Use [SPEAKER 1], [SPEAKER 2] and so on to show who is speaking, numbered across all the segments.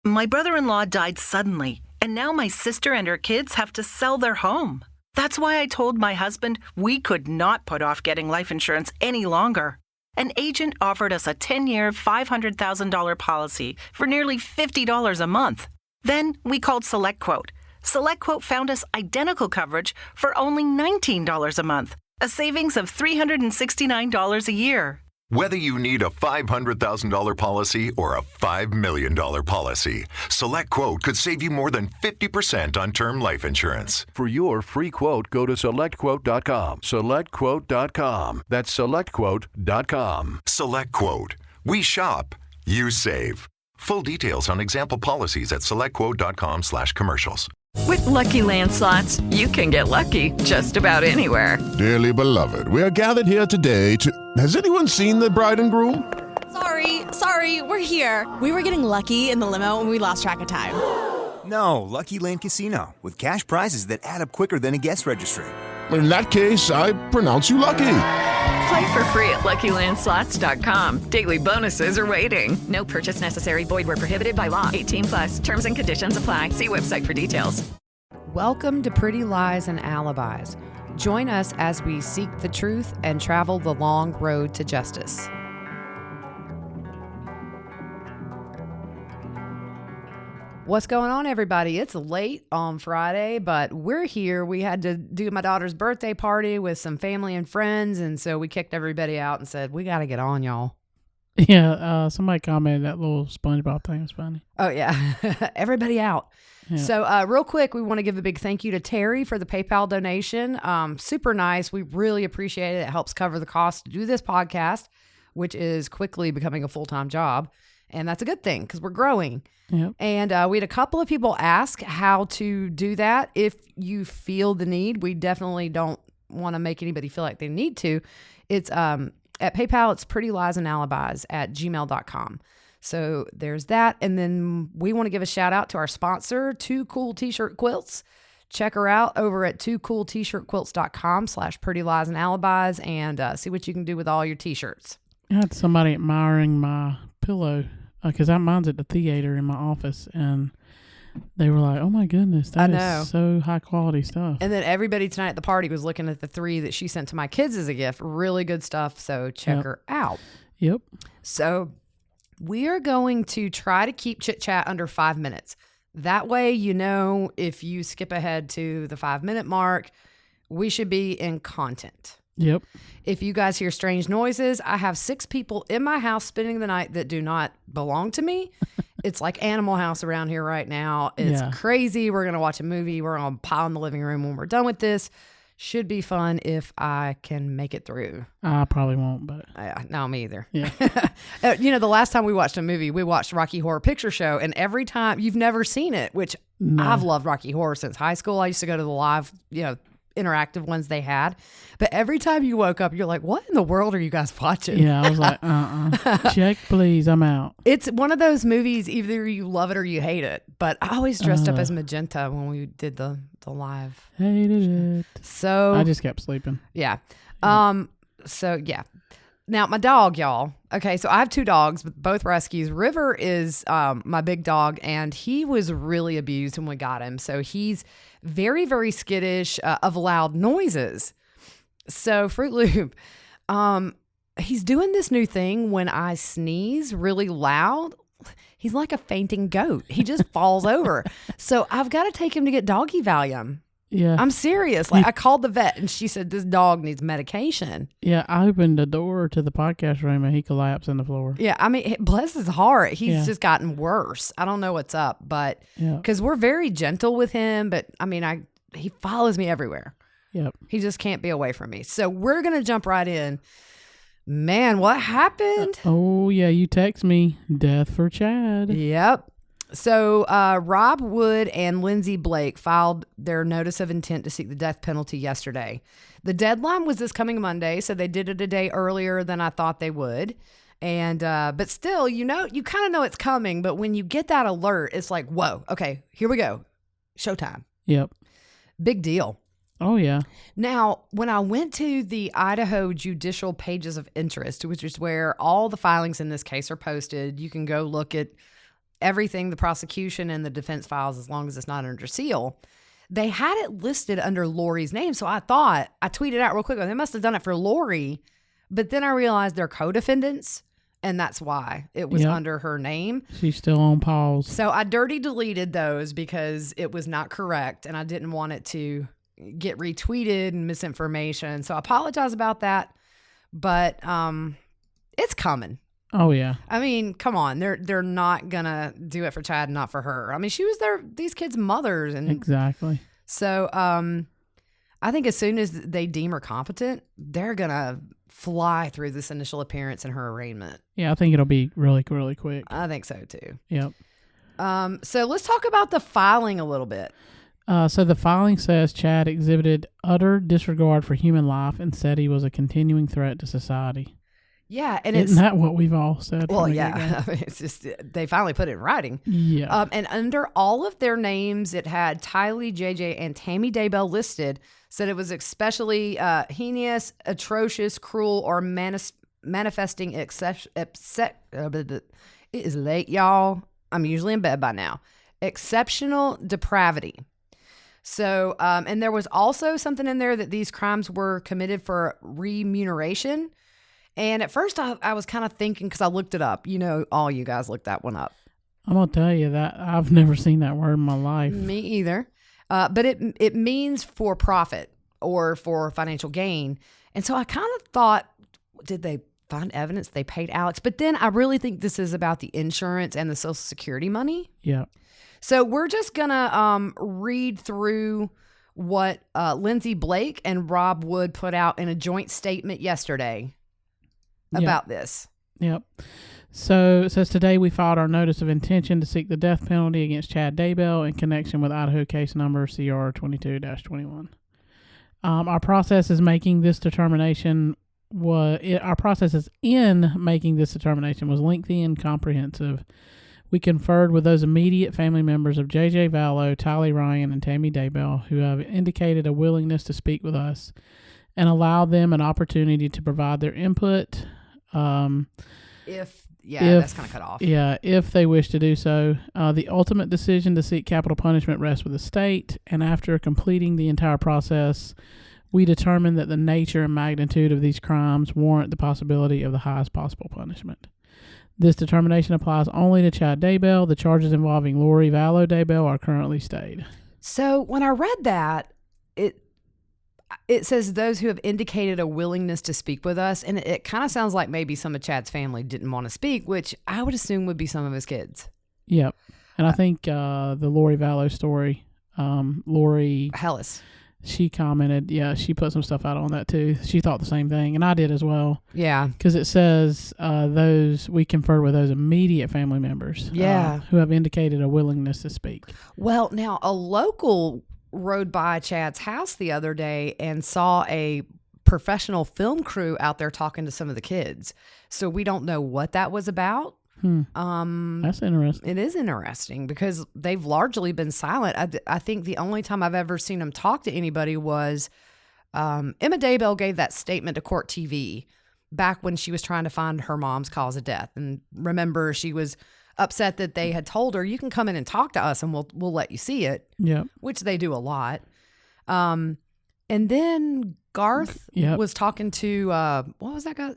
[SPEAKER 1] My brother-in-law died suddenly, and now my sister and her kids have to sell their home. That's why I told my husband we could not put off getting life insurance any longer. An agent offered us a 10-year, $500,000 policy for nearly $50 a month. Then we called SelectQuote. SelectQuote found us identical coverage for only $19 a month, a savings of $369 a year.
[SPEAKER 2] Whether you need a $500,000 policy or a $5 million policy, SelectQuote could save you more than 50% on term life insurance.
[SPEAKER 3] For your free quote, go to SelectQuote.com. SelectQuote.com. That's SelectQuote.com.
[SPEAKER 2] SelectQuote. We shop, you save. Full details on example policies at SelectQuote.com/commercials.
[SPEAKER 4] With Lucky Land Slots, you can get lucky just about anywhere.
[SPEAKER 5] Dearly beloved, we are gathered here today to... Has anyone seen the bride and groom?
[SPEAKER 6] Sorry, we're here. We were getting lucky in the limo and we lost track of time.
[SPEAKER 7] No, Lucky Land Casino, with cash prizes that add up quicker than a guest registry.
[SPEAKER 5] In that case, I pronounce you lucky.
[SPEAKER 4] Play for free at LuckyLandSlots.com. Daily bonuses are waiting. No purchase necessary. Void where prohibited by law. 18+. Terms and conditions apply. See website for details.
[SPEAKER 8] Welcome to Pretty Lies and Alibis. Join us as we seek the truth and travel the long road to justice. What's going on, everybody? It's late on Friday, but we're here. We had to do my daughter's birthday party with some family and friends, and so we kicked everybody out and said, we got to get on, y'all.
[SPEAKER 9] Yeah, somebody commented that little SpongeBob thing was funny.
[SPEAKER 8] Oh, yeah. Everybody out. Yeah. So real quick, we want to give a big thank you to Terry for the PayPal donation. Super nice. We really appreciate it. It helps cover the cost to do this podcast, which is quickly becoming a full-time job. And that's a good thing because we're growing.
[SPEAKER 9] Yep. And
[SPEAKER 8] we had a couple of people ask how to do that. If you feel the need, we definitely don't want to make anybody feel like they need to. It's at PayPal, it's prettyliesandalibis@gmail.com. So there's that. And then we want to give a shout out to our sponsor, Two Cool T-Shirt Quilts. Check her out over at twocooltshirtquilts.com/prettyliesandalibis and see what you can do with all your T-shirts.
[SPEAKER 9] I had somebody admiring my pillow because mine's at the theater in my office, and they were like, "Oh my goodness, that is so high quality stuff."
[SPEAKER 8] And then everybody tonight at the party was looking at the 3 that she sent to my kids as a gift. Really good stuff. So check her out.
[SPEAKER 9] Yep.
[SPEAKER 8] So we are going to try to keep chit chat under 5 minutes. That way, if you skip ahead to the 5-minute mark, we should be in content.
[SPEAKER 9] Yep.
[SPEAKER 8] If you guys hear strange noises, I have 6 people in my house spending the night that do not belong to me. It's like Animal House around here right now. It's crazy. We're going to watch a movie. We're going to pile in the living room when we're done with this. Should be fun if I can make it through.
[SPEAKER 9] I probably won't, but...
[SPEAKER 8] no, me either.
[SPEAKER 9] Yeah.
[SPEAKER 8] The last time we watched a movie, we watched Rocky Horror Picture Show, and every time... You've never seen it, which I've loved Rocky Horror since high school. I used to go to the live, interactive ones they had. But every time you woke up, you're like, what in the world are you guys watching?
[SPEAKER 9] Yeah, I was like, check, please, I'm out.
[SPEAKER 8] It's one of those movies, either you love it or you hate it. But I always dressed up as Magenta when we did the live.
[SPEAKER 9] Hated it.
[SPEAKER 8] So
[SPEAKER 9] I just kept sleeping.
[SPEAKER 8] Yeah. Now my dog, y'all. Okay, so I have 2 dogs, both rescues. River is my big dog, and he was really abused when we got him. So he's very, very skittish of loud noises. So Fruit Loop, he's doing this new thing when I sneeze really loud. He's like a fainting goat. He just falls over. So I've got to take him to get doggy Valium.
[SPEAKER 9] Yeah.
[SPEAKER 8] I'm serious. I called the vet and she said, this dog needs medication.
[SPEAKER 9] Yeah. I opened the door to the podcast room and he collapsed on the floor.
[SPEAKER 8] Yeah. I mean, bless his heart. He's just gotten worse. I don't know what's up, but because we're very gentle with him, but I mean, he follows me everywhere.
[SPEAKER 9] Yep.
[SPEAKER 8] He just can't be away from me. So we're going to jump right in. Man, what happened?
[SPEAKER 9] You text me, death for Chad.
[SPEAKER 8] Yep. So Rob Wood and Lindsay Blake filed their notice of intent to seek the death penalty yesterday. The deadline was this coming Monday, so they did it a day earlier than I thought they would. And but still, you kind of know it's coming, but when you get that alert, it's like, whoa, okay, here we go. Showtime.
[SPEAKER 9] Yep.
[SPEAKER 8] Big deal.
[SPEAKER 9] Oh, yeah.
[SPEAKER 8] Now, when I went to the Idaho Judicial Pages of Interest, which is where all the filings in this case are posted, you can go look at everything, the prosecution and the defense files, as long as it's not under seal, they had it listed under Lori's name. So I tweeted out real quick, they must have done it for Lori. But then I realized they're co-defendants, and that's why it was under her name.
[SPEAKER 9] She's still on pause.
[SPEAKER 8] So I dirty deleted those because it was not correct, and I didn't want it to get retweeted and misinformation. So I apologize about that, but it's coming.
[SPEAKER 9] Oh yeah.
[SPEAKER 8] I mean, come on. They're not gonna do it for Chad and not for her. I mean, she was these kids' mothers, and
[SPEAKER 9] exactly.
[SPEAKER 8] So I think as soon as they deem her competent, they're gonna fly through this initial appearance and her arraignment.
[SPEAKER 9] Yeah, I think it'll be really, really quick.
[SPEAKER 8] I think so too.
[SPEAKER 9] Yep.
[SPEAKER 8] So let's talk about the filing a little bit.
[SPEAKER 9] So the filing says Chad exhibited utter disregard for human life and said he was a continuing threat to society.
[SPEAKER 8] Yeah, and
[SPEAKER 9] isn't that what we've all said?
[SPEAKER 8] Well, yeah, I mean, it's just they finally put it in writing.
[SPEAKER 9] Yeah.
[SPEAKER 8] And under all of their names, it had Tylee, JJ, and Tammy Daybell listed. Said it was especially heinous, atrocious, cruel, or manifesting it is late, y'all. I'm usually in bed by now. Exceptional depravity. So, and there was also something in there that these crimes were committed for remuneration. And at first I was kind of thinking, because I looked it up. You know, all you guys looked that one up.
[SPEAKER 9] I'm going to tell you that I've never seen that word in my life.
[SPEAKER 8] Me either. But it means for profit or for financial gain. And so I kind of thought, did they find evidence they paid Alex? But then I really think this is about the insurance and the Social Security money.
[SPEAKER 9] Yeah.
[SPEAKER 8] So we're just going to read through what Lindsay Blake and Rob Wood put out in a joint statement yesterday about this.
[SPEAKER 9] Yep. So it says, today we filed our notice of intention to seek the death penalty against Chad Daybell in connection with Idaho case number CR 22-21. Our process is making this determination was lengthy and comprehensive. We conferred with those immediate family members of J.J. Vallow, Tylee Ryan, and Tammy Daybell who have indicated a willingness to speak with us and allow them an opportunity to provide their input.
[SPEAKER 8] That's kind of cut off.
[SPEAKER 9] Yeah, if they wish to do so. The ultimate decision to seek capital punishment rests with the state, and after completing the entire process, we determined that the nature and magnitude of these crimes warrant the possibility of the highest possible punishment. This determination applies only to Chad Daybell. The charges involving Lori Vallow Daybell are currently stayed.
[SPEAKER 8] So when I read that, it says those who have indicated a willingness to speak with us, and it kind of sounds like maybe some of Chad's family didn't want to speak, which I would assume would be some of his kids.
[SPEAKER 9] Yep. And I think the Lori Vallow story, Lori
[SPEAKER 8] Hellis,
[SPEAKER 9] she commented, she put some stuff out on that too. She thought the same thing, and I did as well.
[SPEAKER 8] Yeah.
[SPEAKER 9] Because it says we conferred with those immediate family members who have indicated a willingness to speak.
[SPEAKER 8] Well, now a local rode by Chad's house the other day and saw a professional film crew out there talking to some of the kids. So we don't know what that was about.
[SPEAKER 9] That's interesting.
[SPEAKER 8] It is interesting because they've largely been silent. I think the only time I've ever seen them talk to anybody was Emma Daybell gave that statement to Court TV back when she was trying to find her mom's cause of death. And remember, she was upset that they had told her, you can come in and talk to us and we'll let you see it.
[SPEAKER 9] Yeah. Which
[SPEAKER 8] they do a lot. And then Garth was talking to what was that guy?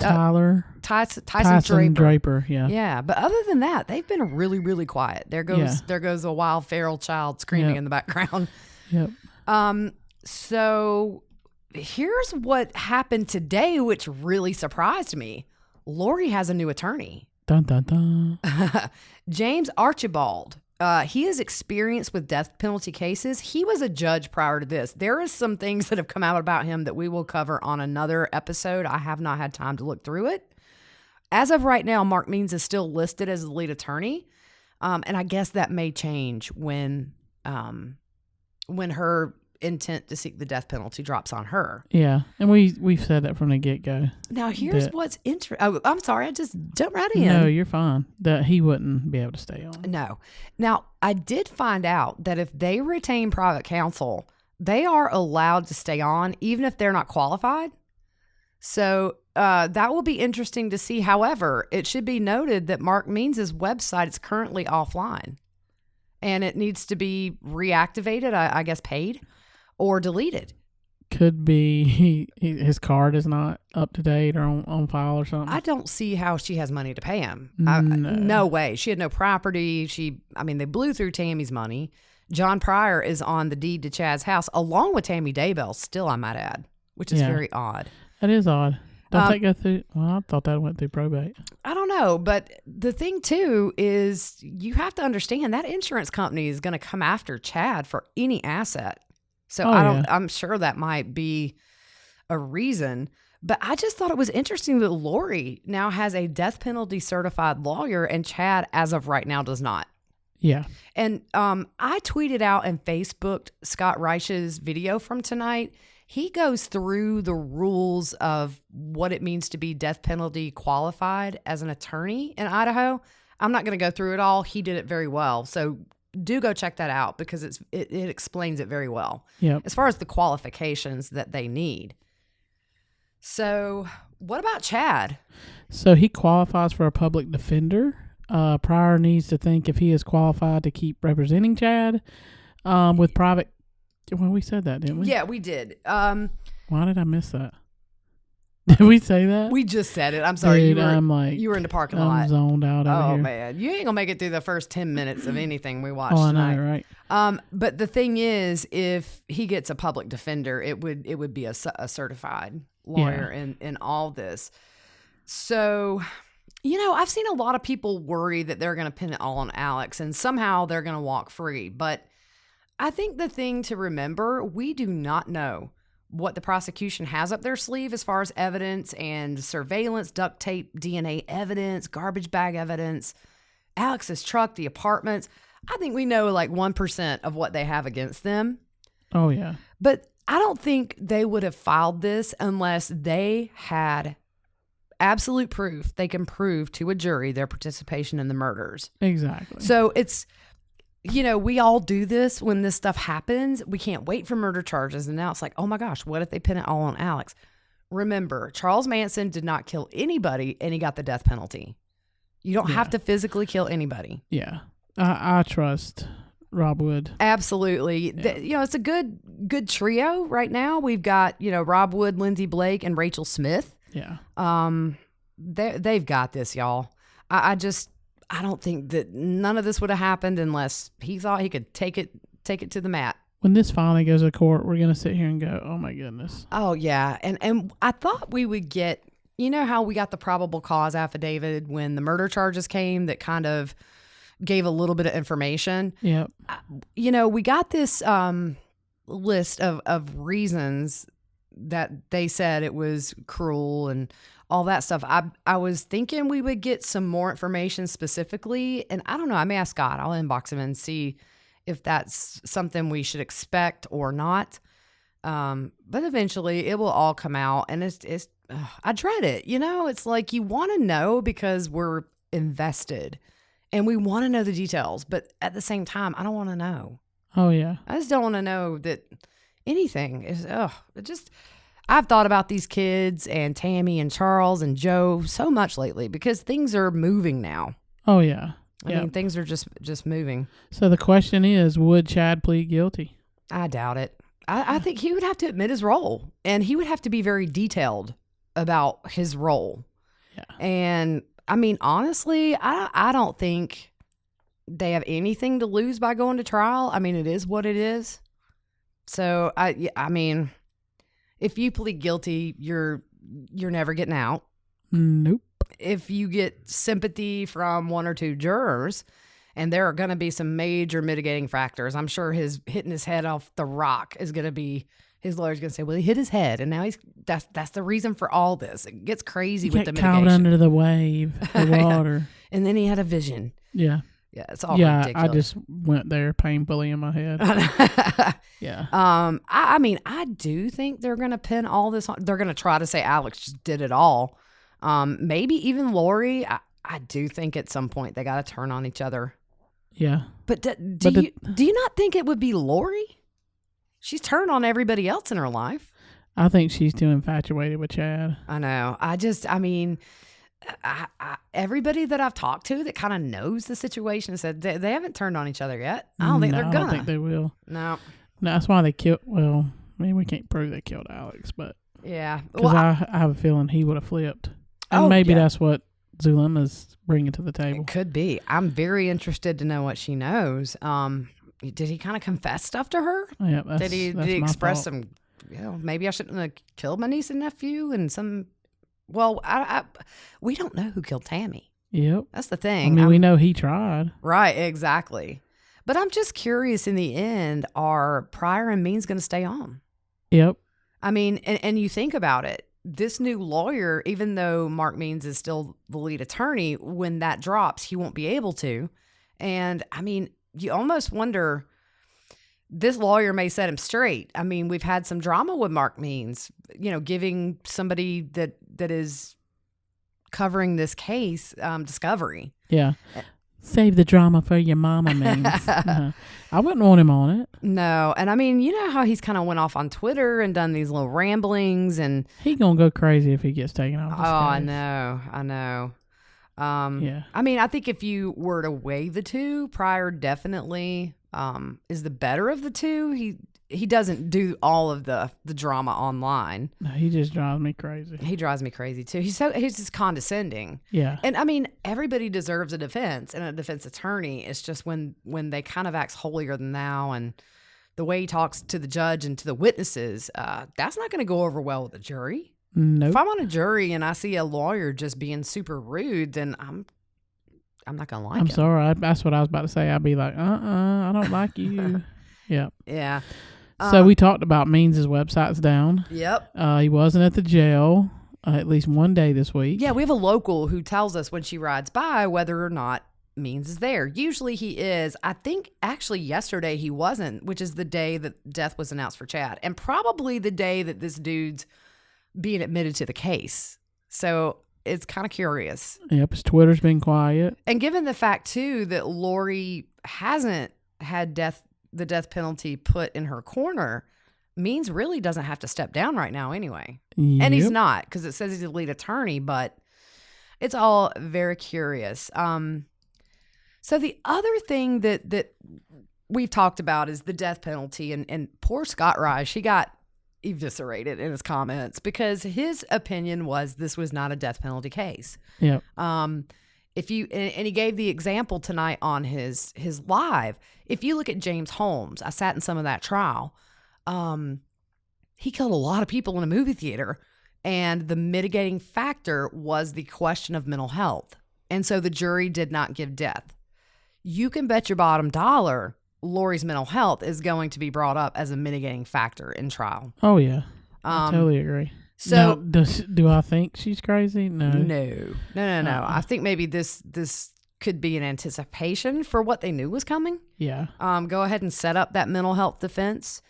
[SPEAKER 9] Tyson Draper. Yeah.
[SPEAKER 8] Yeah. But other than that, they've been really, really quiet. There goes a wild feral child screaming in the background.
[SPEAKER 9] Yep.
[SPEAKER 8] So here's what happened today, which really surprised me. Lori has a new attorney.
[SPEAKER 9] Dun, dun, dun.
[SPEAKER 8] James Archibald. He is experienced with death penalty cases. He was a judge prior to this. There is some things that have come out about him that we will cover on another episode. I have not had time to look through it. As of right now, Mark Means is still listed as the lead attorney. And I guess that may change when her intent to seek the death penalty drops on her.
[SPEAKER 9] Yeah, and we've said that from the get-go.
[SPEAKER 8] Now here's what's interesting. Oh, I'm sorry, I just jumped right in.
[SPEAKER 9] No, you're fine. That he wouldn't be able to stay on.
[SPEAKER 8] No. Now, I did find out that if they retain private counsel, they are allowed to stay on even if they're not qualified. So that will be interesting to see. However, it should be noted that Mark Means' website is currently offline and it needs to be reactivated, I guess paid or deleted.
[SPEAKER 9] Could be his card is not up to date or on file or something.
[SPEAKER 8] I don't see how she has money to pay him.
[SPEAKER 9] No
[SPEAKER 8] way. She had no property. They blew through Tammy's money. John Pryor is on the deed to Chad's house, along with Tammy Daybell, still, I might add, which is very odd.
[SPEAKER 9] That is odd. Don't that go through? Well, I thought that went through probate.
[SPEAKER 8] I don't know. But the thing, too, is you have to understand that insurance company is going to come after Chad for any asset. So I'm sure that might be a reason. But I just thought it was interesting that Lori now has a death penalty certified lawyer and Chad, as of right now, does not.
[SPEAKER 9] Yeah.
[SPEAKER 8] And I tweeted out and Facebooked Scott Reich's video from tonight. He goes through the rules of what it means to be death penalty qualified as an attorney in Idaho. I'm not going to go through it all. He did it very well. So do go check that out because it explains it very well.
[SPEAKER 9] Yep.
[SPEAKER 8] As far as the qualifications that they need. So what about Chad?
[SPEAKER 9] So he qualifies for a public defender. Pryor needs to think if he is qualified to keep representing Chad with private. Well, we said that, didn't we?
[SPEAKER 8] Yeah, we did.
[SPEAKER 9] Why did I miss that? Did we say that?
[SPEAKER 8] We just said it. I'm sorry.
[SPEAKER 9] Dude,
[SPEAKER 8] you were in the parking lot.
[SPEAKER 9] I'm zoned out over here.
[SPEAKER 8] Oh, man. You ain't going to make it through the first 10 minutes of anything we watched
[SPEAKER 9] I
[SPEAKER 8] tonight.
[SPEAKER 9] know, right?
[SPEAKER 8] But the thing is, if he gets a public defender, it would be a certified lawyer in all this. So, I've seen a lot of people worry that they're going to pin it all on Alex and somehow they're going to walk free. But I think the thing to remember, we do not know what the prosecution has up their sleeve as far as evidence and surveillance, duct tape, DNA evidence, garbage bag evidence, Alex's truck, the apartments. I think we know like 1% of what they have against them.
[SPEAKER 9] Oh, yeah.
[SPEAKER 8] But I don't think they would have filed this unless they had absolute proof they can prove to a jury their participation in the murders.
[SPEAKER 9] Exactly.
[SPEAKER 8] So it's... we all do this when this stuff happens. We can't wait for murder charges. And now it's like, oh my gosh, what if they pin it all on Alex? Remember, Charles Manson did not kill anybody and he got the death penalty. You don't have to physically kill anybody.
[SPEAKER 9] Yeah. I trust Rob Wood.
[SPEAKER 8] Absolutely.
[SPEAKER 9] Yeah.
[SPEAKER 8] It's a good trio right now. We've got, Rob Wood, Lindsay Blake, and Rachel Smith.
[SPEAKER 9] Yeah.
[SPEAKER 8] They've got this, y'all. I don't think that none of this would have happened unless he thought he could take it to the mat.
[SPEAKER 9] When this finally goes to court, we're going to sit here and go, oh my goodness.
[SPEAKER 8] Oh, yeah. And I thought we would get, how we got the probable cause affidavit when the murder charges came that kind of gave a little bit of information.
[SPEAKER 9] Yep.
[SPEAKER 8] We got this list of reasons that they said it was cruel and all that stuff. I was thinking we would get some more information specifically, and I don't know. I may ask Scott. I'll inbox him and see if that's something we should expect or not. But eventually, it will all come out, and it's. I dread it. It's like you want to know because we're invested, and we want to know the details. But at the same time, I don't want to know.
[SPEAKER 9] Oh yeah.
[SPEAKER 8] I just don't want to know that anything is. It just. I've thought about these kids and Tammy and Charles and Joe so much lately because things are moving now.
[SPEAKER 9] Oh, yeah.
[SPEAKER 8] I mean, things are just moving.
[SPEAKER 9] So the question is, would Chad plead guilty?
[SPEAKER 8] I doubt it. I think he would have to admit his role, and he would have to be very detailed about his role.
[SPEAKER 9] Yeah.
[SPEAKER 8] And, I mean, honestly, I don't think they have anything to lose by going to trial. I mean, it is what it is. So, I mean... If you plead guilty, you're never getting out.
[SPEAKER 9] Nope.
[SPEAKER 8] If you get sympathy from one or two jurors, and there are going to be some major mitigating factors, I'm sure his hitting his head off the rock is going to be, his lawyer's going to say, well, he hit his head, and now that's the reason for all this. It gets crazy with the mitigation.
[SPEAKER 9] Caught under the wave, the water.
[SPEAKER 8] And then he had a vision.
[SPEAKER 9] Yeah.
[SPEAKER 8] Yeah, it's all ridiculous.
[SPEAKER 9] I just went there painfully in my head. Yeah.
[SPEAKER 8] I mean, I do think they're going to pin all this on. They're going to try to say Alex just did it all. Maybe even Lori. I do think at some point they got to turn on each other.
[SPEAKER 9] Yeah.
[SPEAKER 8] But do you not think it would be Lori? She's turned on everybody else in her life.
[SPEAKER 9] I think she's too infatuated with Chad.
[SPEAKER 8] I know. I mean, everybody that I've talked to that kind of knows the situation said they haven't turned on each other yet. I don't think they're gonna.
[SPEAKER 9] I don't think they will.
[SPEAKER 8] No.
[SPEAKER 9] No, that's why they killed. Well, I mean, we can't prove they killed Alex, but
[SPEAKER 8] yeah,
[SPEAKER 9] because I have a feeling he would have flipped, and maybe that's what Zulima's bringing to the table.
[SPEAKER 8] It could be. I'm very interested to know what she knows. Did he kind of confess stuff to her?
[SPEAKER 9] Yeah,
[SPEAKER 8] did he express some? Maybe I shouldn't have killed my niece and nephew and some. Well, we don't know who killed Tammy.
[SPEAKER 9] Yep,
[SPEAKER 8] that's the thing.
[SPEAKER 9] I mean, we know he tried.
[SPEAKER 8] Right, exactly. But I'm just curious. In the end, are Pryor and Means going to stay on?
[SPEAKER 9] Yep.
[SPEAKER 8] I mean, and you think about it. This new lawyer, even though Mark Means is still the lead attorney, when that drops, he won't be able to. And I mean, you almost wonder, this lawyer may set him straight. I mean, we've had some drama with Mark Means, giving somebody that is covering this case discovery.
[SPEAKER 9] Yeah. Save the drama for your mama, Means. I wouldn't want him on it.
[SPEAKER 8] No. And I mean, you know how he's kind of went off on Twitter and done these little ramblings, and
[SPEAKER 9] he gonna go crazy if he gets taken off this case.
[SPEAKER 8] I know. Yeah. I mean, I think if you were to weigh the two, Pryor definitely is the better of the two. He doesn't do all of the drama online.
[SPEAKER 9] No, he just drives me crazy.
[SPEAKER 8] He drives me crazy too. He's just condescending.
[SPEAKER 9] Yeah.
[SPEAKER 8] And I mean, everybody deserves a defense and a defense attorney. It's just when they kind of acts holier than thou, and the way he talks to the judge and to the witnesses, that's not going to go over well with the jury.
[SPEAKER 9] Nope.
[SPEAKER 8] If I'm on a jury and I see a lawyer just being super rude, then I'm not going to like him.
[SPEAKER 9] I'm sorry. That's what I was about to say. I'd be like, I don't like you. Yeah.
[SPEAKER 8] Yeah.
[SPEAKER 9] So we talked about Means' website's down.
[SPEAKER 8] Yep.
[SPEAKER 9] He wasn't at the jail at least one day this week.
[SPEAKER 8] Yeah, we have a local who tells us when she rides by whether or not Means is there. Usually he is. I think actually yesterday he wasn't, which is the day that death was announced for Chad, and probably the day that this dude's being admitted to the case. So it's kind of curious.
[SPEAKER 9] Yep, his Twitter's been quiet.
[SPEAKER 8] And given the fact, too, that Lori hasn't had the death penalty put in her corner, Means really doesn't have to step down right now anyway.
[SPEAKER 9] Yep.
[SPEAKER 8] And he's not, because it says he's the lead attorney, but it's all very curious. So the other thing that we've talked about is the death penalty, and poor Scott Reich, he got eviscerated in his comments because his opinion was this was not a death penalty case.
[SPEAKER 9] Yeah.
[SPEAKER 8] If you and he gave the example tonight on his live. If you look at James Holmes, I sat in some of that trial. He killed a lot of people in a movie theater, and the mitigating factor was the question of mental health. And so the jury did not give death. You can bet your bottom dollar Lori's mental health is going to be brought up as a mitigating factor in trial.
[SPEAKER 9] Oh yeah, I totally agree.
[SPEAKER 8] So
[SPEAKER 9] now, do I think she's crazy?
[SPEAKER 8] No. I think maybe this could be an anticipation for what they knew was coming.
[SPEAKER 9] Yeah.
[SPEAKER 8] Go ahead and set up that mental health defense.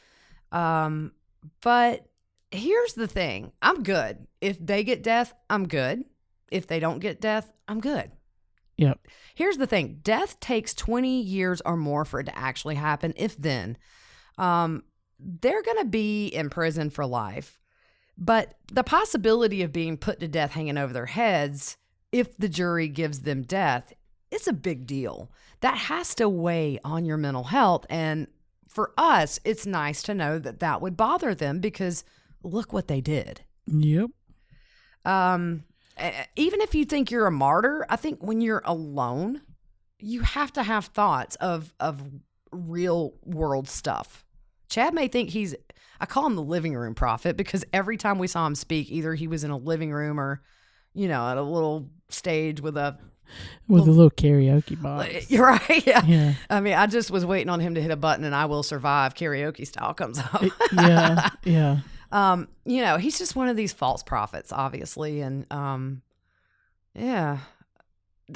[SPEAKER 8] But here's the thing. I'm good. If they get death, I'm good. If they don't get death, I'm good.
[SPEAKER 9] Yep.
[SPEAKER 8] Here's the thing. Death takes 20 years or more for it to actually happen. If then, they're going to be in prison for life. But the possibility of being put to death hanging over their heads, if the jury gives them death, it's a big deal. That has to weigh on your mental health. And for us, it's nice to know that that would bother them because look what they did.
[SPEAKER 9] Yep.
[SPEAKER 8] Even if you think you're a martyr, I think when you're alone, you have to have thoughts of real world stuff. Chad may think I call him the living room prophet because every time we saw him speak, either he was in a living room or, at a little stage with a
[SPEAKER 9] little karaoke box.
[SPEAKER 8] You're right. Yeah.
[SPEAKER 9] Yeah.
[SPEAKER 8] I mean, I just was waiting on him to hit a button and I Will Survive karaoke style comes up.
[SPEAKER 9] Yeah. Yeah.
[SPEAKER 8] He's just one of these false prophets, obviously. And, yeah.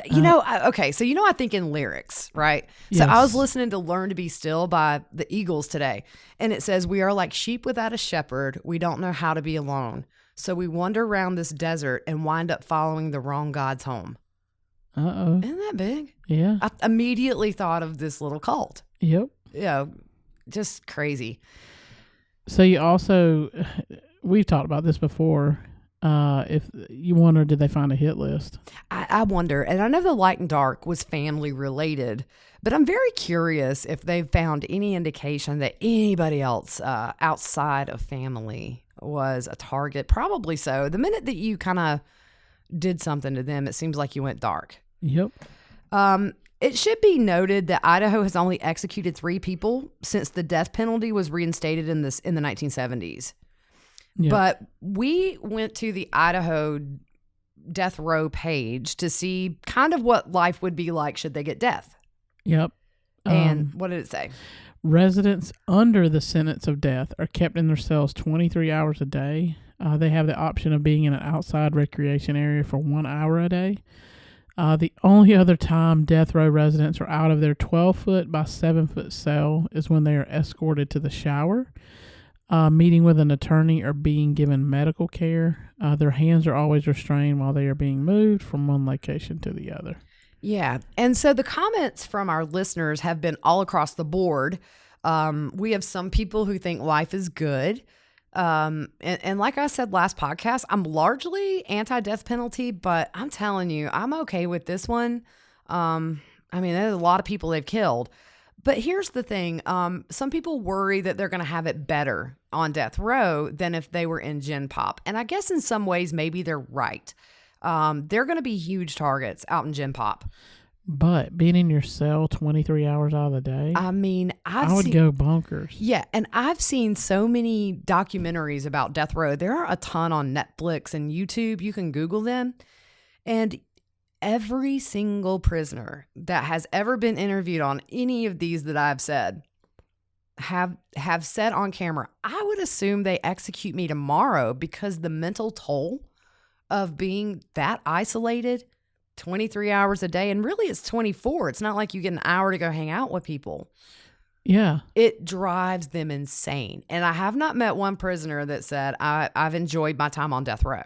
[SPEAKER 8] Okay. So, I think in lyrics, right?
[SPEAKER 9] Yes.
[SPEAKER 8] So I was listening to Learn to Be Still by the Eagles today. And it says, we are like sheep without a shepherd. We don't know how to be alone. So we wander around this desert and wind up following the wrong God's home.
[SPEAKER 9] Uh-oh.
[SPEAKER 8] Isn't that big?
[SPEAKER 9] Yeah.
[SPEAKER 8] I immediately thought of this little cult.
[SPEAKER 9] Yep.
[SPEAKER 8] Yeah. Just crazy.
[SPEAKER 9] So you also, we've talked about this before. If you wonder, did they find a hit list?
[SPEAKER 8] I wonder, and I know the Light and Dark was family related, but I'm very curious if they've found any indication that anybody else outside of family was a target. Probably so. The minute that you kind of did something to them, it seems like you went dark.
[SPEAKER 9] Yep.
[SPEAKER 8] It should be noted that Idaho has only executed 3 people since the death penalty was reinstated in the 1970s.
[SPEAKER 9] Yep.
[SPEAKER 8] But we went to the Idaho death row page to see kind of what life would be like should they get death.
[SPEAKER 9] Yep.
[SPEAKER 8] And what did it say?
[SPEAKER 9] Residents under the sentence of death are kept in their cells 23 hours a day. They have the option of being in an outside recreation area for 1 hour a day. The only other time death row residents are out of their 12-foot by 7-foot cell is when they are escorted to the shower, meeting with an attorney, or being given medical care. Their hands are always restrained while they are being moved from one location to the other.
[SPEAKER 8] Yeah. And so the comments from our listeners have been all across the board. We have some people who think life is good. And like I said last podcast, I'm largely anti-death penalty, but I'm telling you, I'm okay with this one. I mean, there's a lot of people they've killed. But here's the thing. Some people worry that they're going to have it better on death row than if they were in Gen Pop. And I guess in some ways, maybe they're right. They're going to be huge targets out in Gen Pop.
[SPEAKER 9] But being in your cell 23 hours out of the day,
[SPEAKER 8] I mean,
[SPEAKER 9] I would go bonkers.
[SPEAKER 8] Yeah, and I've seen so many documentaries about death row. There are a ton on Netflix and YouTube. You can Google them. And every single prisoner that has ever been interviewed on any of these that I've said have said on camera, I would assume they execute me tomorrow, because the mental toll of being that isolated 23 hours a day, and really it's 24. It's not like you get an hour to go hang out with people.
[SPEAKER 9] Yeah.
[SPEAKER 8] It drives them insane. And I have not met one prisoner that said, I've enjoyed my time on death row.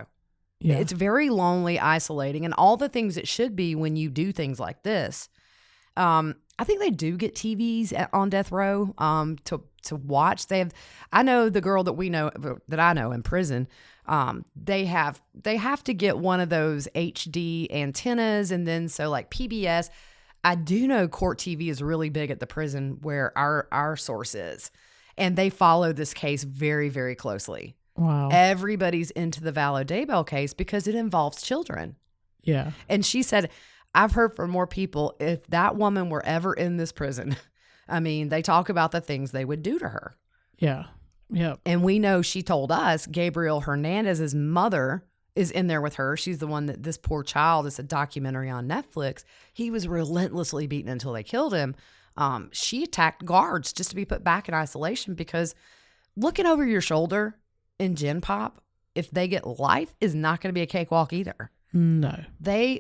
[SPEAKER 9] Yeah.
[SPEAKER 8] It's very lonely, isolating, and all the things it should be when you do things like this. I think they do get TVs on death row to watch. I know the girl that I know in prison. They have to get one of those HD antennas, and then so like PBS. I do know Court TV is really big at the prison where our source is, and they follow this case very, very closely.
[SPEAKER 9] Wow.
[SPEAKER 8] Everybody's into the Chad Daybell case because it involves children.
[SPEAKER 9] Yeah.
[SPEAKER 8] And she said, I've heard from more people, if that woman were ever in this prison, I mean, they talk about the things they would do to her.
[SPEAKER 9] Yeah. Yeah.
[SPEAKER 8] And we know, she told us, Gabriel Hernandez's mother is in there with her. She's the one that this poor child, it's a documentary on Netflix. He was relentlessly beaten until they killed him. She attacked guards just to be put back in isolation, because looking over your shoulder in Gen Pop, if they get life, is not going to be a cakewalk either.
[SPEAKER 9] No.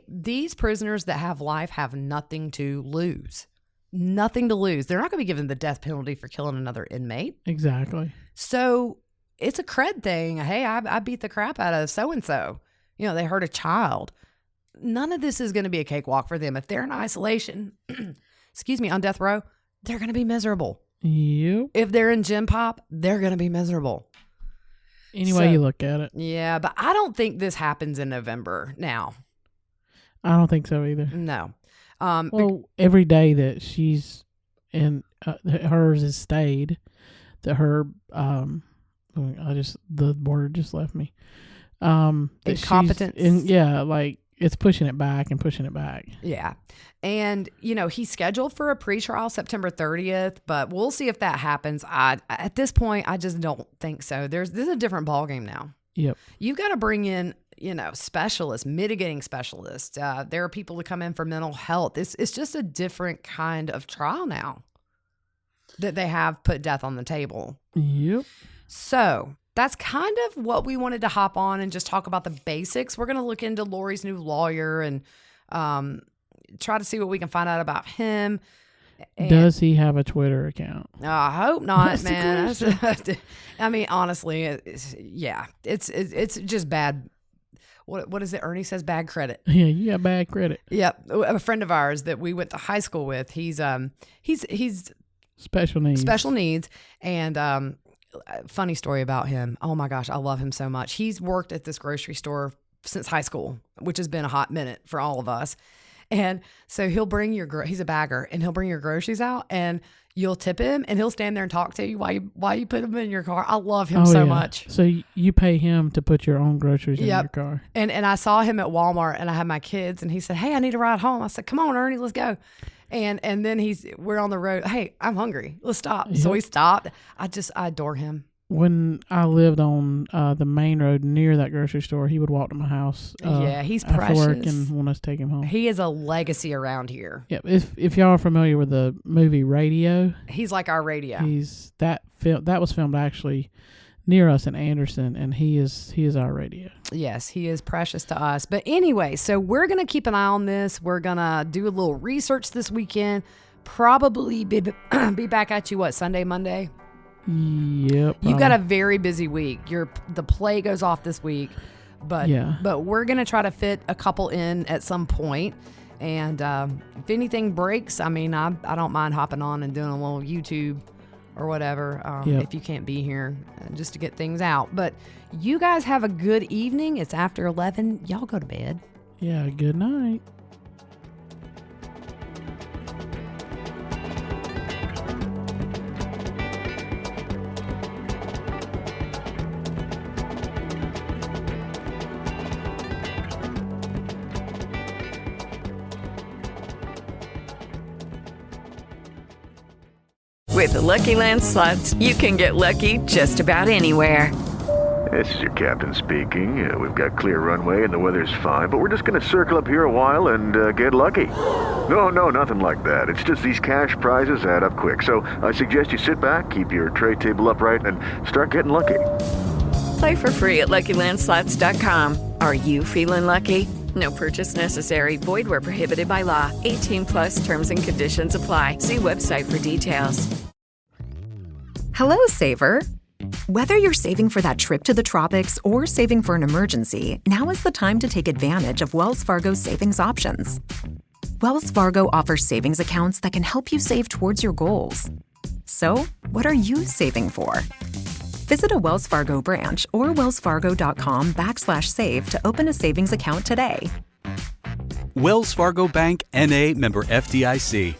[SPEAKER 8] These prisoners that have life have nothing to lose. Nothing to lose. They're not going to be given the death penalty for killing another inmate.
[SPEAKER 9] Exactly.
[SPEAKER 8] So it's a cred thing. Hey, I beat the crap out of so-and-so. You know, they hurt a child. None of this is going to be a cakewalk for them. If they're in isolation, on death row, they're going to be miserable.
[SPEAKER 9] Yep.
[SPEAKER 8] If they're in Gen Pop, they're going to be miserable.
[SPEAKER 9] Any way you look at it.
[SPEAKER 8] Yeah, but I don't think this happens in November now.
[SPEAKER 9] I don't think so either.
[SPEAKER 8] No.
[SPEAKER 9] Well, every day that she's in, hers is stayed, that her, the word just left me.
[SPEAKER 8] Incompetence.
[SPEAKER 9] It's pushing it back and pushing it back.
[SPEAKER 8] Yeah. And, he's scheduled for a pretrial September 30th, but we'll see if that happens. At this point, I just don't think so. This is a different ballgame now.
[SPEAKER 9] Yep.
[SPEAKER 8] You've got to bring in, specialists, mitigating specialists. There are people who come in for mental health. It's just a different kind of trial now that they have put death on the table.
[SPEAKER 9] Yep.
[SPEAKER 8] So that's kind of what we wanted to hop on and just talk about the basics. We're going to look into Lori's new lawyer and try to see what we can find out about him. And
[SPEAKER 9] does he have a Twitter account?
[SPEAKER 8] I hope not,
[SPEAKER 9] That's
[SPEAKER 8] man. I mean, honestly, it's just bad. What is it? Ernie says bad credit.
[SPEAKER 9] Yeah, you got bad credit.
[SPEAKER 8] Yep. A friend of ours that we went to high school with, he's special needs. And funny story about him. Oh my gosh, I love him so much. He's worked at this grocery store since high school, which has been a hot minute for all of us. And so he'll bring he's a bagger, and he'll bring your groceries out, and you'll tip him, and he'll stand there and talk to you while you put them in your car. I love him so much.
[SPEAKER 9] So you pay him to put your own groceries in your car.
[SPEAKER 8] And I saw him at Walmart, and I had my kids, and he said, "Hey, I need a ride home." I said, "Come on, Ernie, let's go." And then we're on the road. "Hey, I'm hungry. Let's stop." Yep. So we stopped. I adore him.
[SPEAKER 9] When I lived on the main road near that grocery store, he would walk to my house.
[SPEAKER 8] He's
[SPEAKER 9] after
[SPEAKER 8] precious.
[SPEAKER 9] Work and want us to take him home.
[SPEAKER 8] He is a legacy around here.
[SPEAKER 9] Yeah, if y'all are familiar with the movie Radio,
[SPEAKER 8] he's like our radio.
[SPEAKER 9] That was filmed actually near us in Anderson, and he is our radio.
[SPEAKER 8] Yes, he is precious to us. But anyway, so we're gonna keep an eye on this. We're gonna do a little research this weekend. Probably be back at you Sunday, Monday.
[SPEAKER 9] Yep.
[SPEAKER 8] You've got a very busy week. The play goes off this week, but we're gonna try to fit a couple in at some point. And if anything breaks, I mean, I don't mind hopping on and doing a little YouTube or whatever if you can't be here, just to get things out. But you guys have a good evening. It's after 11. Y'all go to bed.
[SPEAKER 9] Yeah. Good night.
[SPEAKER 4] With the Lucky Land Slots, you can get lucky just about anywhere.
[SPEAKER 10] This is your captain speaking. We've got clear runway and the weather's fine, but we're just going to circle up here a while and get lucky. No, nothing like that. It's just these cash prizes add up quick. So I suggest you sit back, keep your tray table upright, and start getting lucky.
[SPEAKER 4] Play for free at LuckyLandSlots.com. Are you feeling lucky? No purchase necessary. Void where prohibited by law. 18+ terms and conditions apply. See website for details.
[SPEAKER 11] Hello, Saver. Whether you're saving for that trip to the tropics or saving for an emergency, now is the time to take advantage of Wells Fargo's savings options. Wells Fargo offers savings accounts that can help you save towards your goals. So, what are you saving for? Visit a Wells Fargo branch or wellsfargo.com/save to open a savings account today.
[SPEAKER 12] Wells Fargo Bank, N.A., member FDIC.